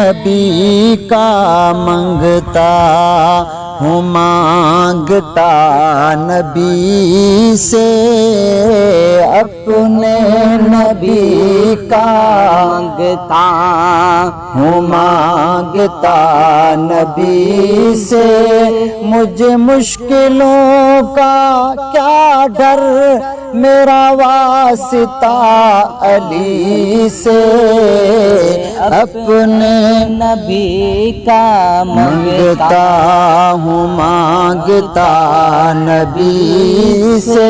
نبی کا منگتا ہوں، مانگتا نبی سے اپنے نبی کا مانگتا ہوں، مانگتا نبی سے مجھے مشکلوں کا کیا ڈر، میرا واسطہ علی سے اپنے نبی کا منگتا ہوں، مانگتا نبی سے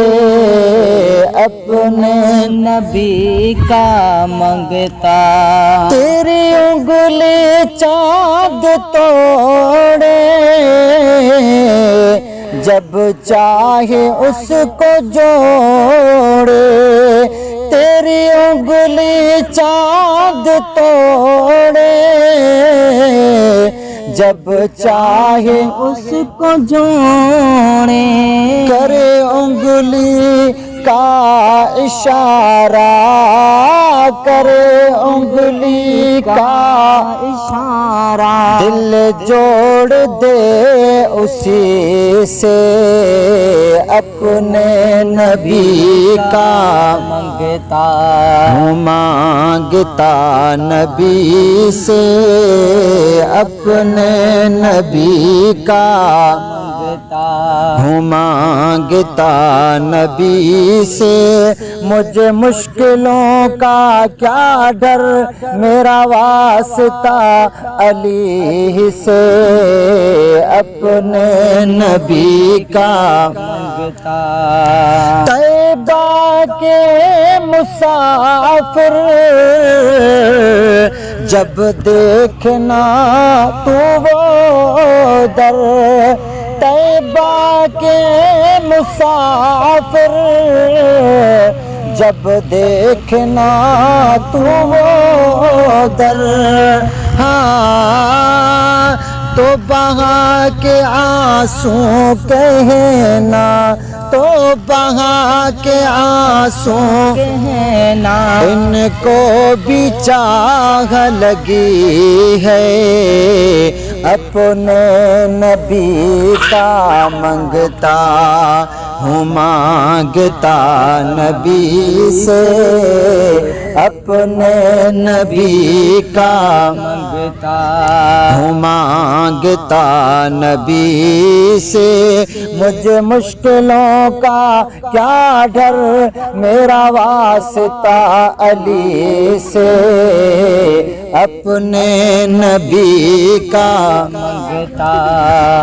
اپنے نبی کا منگتا۔ تیری انگلی چاند توڑے، جب چاہے اس کو جوڑے، تیری انگلی چاند توڑے، جب چاہے اس کو جوڑے، کرے انگلی کا اشارہ، کرے انگلی کا اشارہ، دل جوڑ دے اسی سے اپنے نبی کا منگتا ہوں، مانگتا نبی سے اپنے نبی کا منگتا ہوں، مانگتا نبی سے مجھے مشکلوں کا کیا ڈر، میرا واسطہ علی سے اپنے نبی کا منگتا۔ طیبہ کے مسافر جب دیکھنا تو وہ در، طیبہ کے مسافر جب دیکھنا تو وہ در، ہاں تو بہا کے آنسو کہنا، تو بہا کے آنسو کہنا، ان کو بھی چاہ لگی ہے اپنے نبی کا منگتا ہوں، مانگتا نبی سے اپنے نبی کا منگتا ہوں، مانگتا نبی سے مجھے مشکلوں کا کیا ڈر، میرا واسطہ علی سے اپنے نبی کا منگتا۔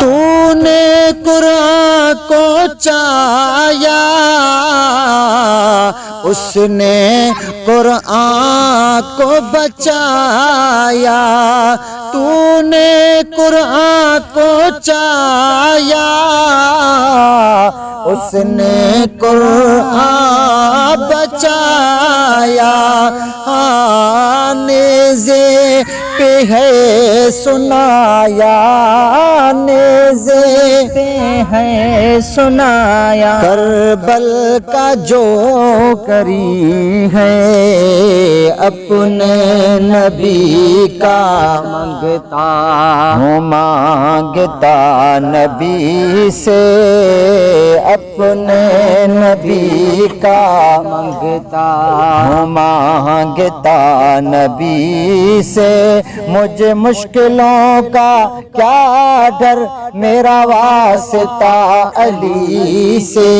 تو نے قرآن کو چاہیا، اس نے قرآن کو بچایا، تو نے قرآن کو چاہیا، اس نے قرآن بچایا، نیزے پہ ہے سنایا، نیزے پہ ہے سنایا، کربل کا جو کری ہے اپنے نبی کا منگتا ہوں، مانگتا نبی سے اپنے نبی کا منگتا ہوں، مانگتا نبی سے مجھے مشکلوں کا کیا ڈر، میرا واسطہ علی سے